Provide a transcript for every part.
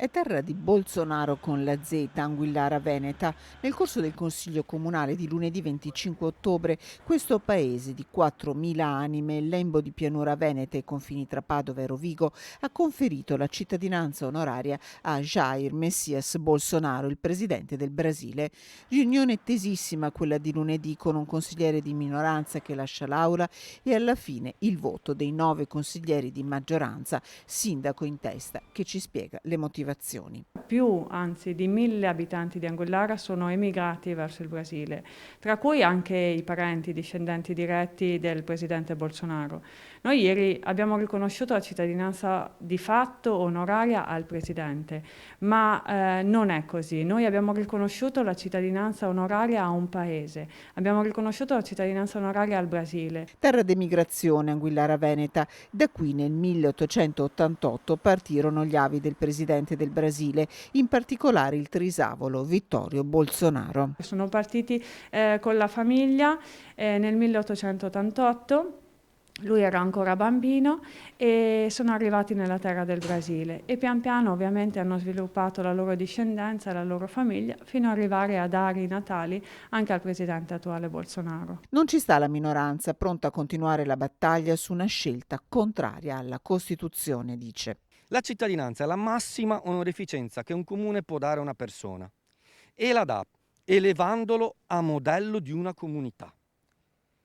È terra di Bolsonaro con la Z, Anguillara Veneta. Nel corso del Consiglio Comunale di lunedì 25 ottobre, questo paese di 4.000 anime, lembo di pianura veneta e confini tra Padova e Rovigo, ha conferito la cittadinanza onoraria a Jair Messias Bolsonaro, il presidente del Brasile. Riunione tesissima quella di lunedì con un consigliere di minoranza che lascia l'aula e alla fine il voto dei 9 consiglieri di maggioranza, sindaco in testa, che ci spiega le motivazioni. Più, anzi, di 1.000 abitanti di Anguillara sono emigrati verso il Brasile, tra cui anche i parenti discendenti diretti del presidente Bolsonaro. Noi ieri abbiamo riconosciuto la cittadinanza di fatto onoraria al presidente, ma non è così. Noi abbiamo riconosciuto la cittadinanza onoraria a un paese, abbiamo riconosciuto la cittadinanza onoraria al Brasile. Terra d'emigrazione Anguillara Veneta. Da qui nel 1888 partirono gli avi del presidente del Brasile, in particolare il trisavolo Vittorio Bolsonaro. Sono partiti con la famiglia nel 1888. Lui era ancora bambino e sono arrivati nella terra del Brasile e pian piano ovviamente hanno sviluppato la loro discendenza e la loro famiglia fino ad arrivare a dare i natali anche al presidente attuale Bolsonaro. Non ci sta la minoranza pronta a continuare la battaglia su una scelta contraria alla Costituzione, dice. La cittadinanza è la massima onorificenza che un comune può dare a una persona e la dà elevandolo a modello di una comunità.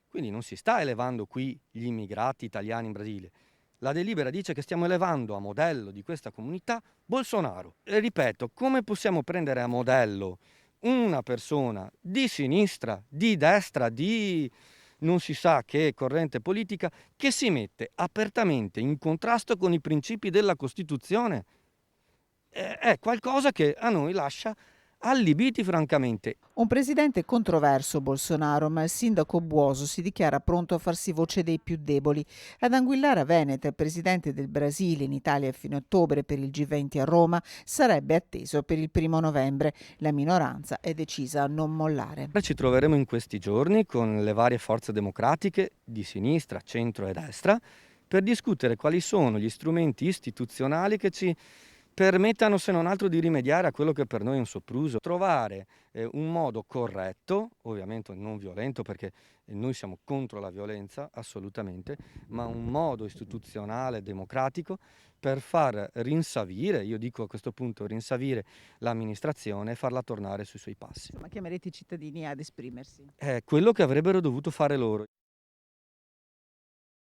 Quindi non si sta elevando qui gli immigrati italiani in Brasile. La delibera dice che stiamo elevando a modello di questa comunità Bolsonaro. E ripeto, come possiamo prendere a modello una persona di sinistra, di destra, di non si sa che corrente politica, che si mette apertamente in contrasto con i principi della Costituzione? È qualcosa che a noi lascia allibiti francamente. Un presidente controverso Bolsonaro, ma il sindaco Buoso si dichiara pronto a farsi voce dei più deboli. Ad Anguillara Veneta, il presidente del Brasile in Italia fino a ottobre per il G20 a Roma, sarebbe atteso per il 1° novembre. La minoranza è decisa a non mollare. Ci troveremo in questi giorni con le varie forze democratiche di sinistra, centro e destra per discutere quali sono gli strumenti istituzionali che ci permettano, se non altro, di rimediare a quello che per noi è un sopruso. Trovare un modo corretto, ovviamente non violento perché noi siamo contro la violenza assolutamente, ma un modo istituzionale, democratico per far rinsavire, io dico a questo punto rinsavire l'amministrazione e farla tornare sui suoi passi. Ma chiamerete i cittadini ad esprimersi? È quello che avrebbero dovuto fare loro.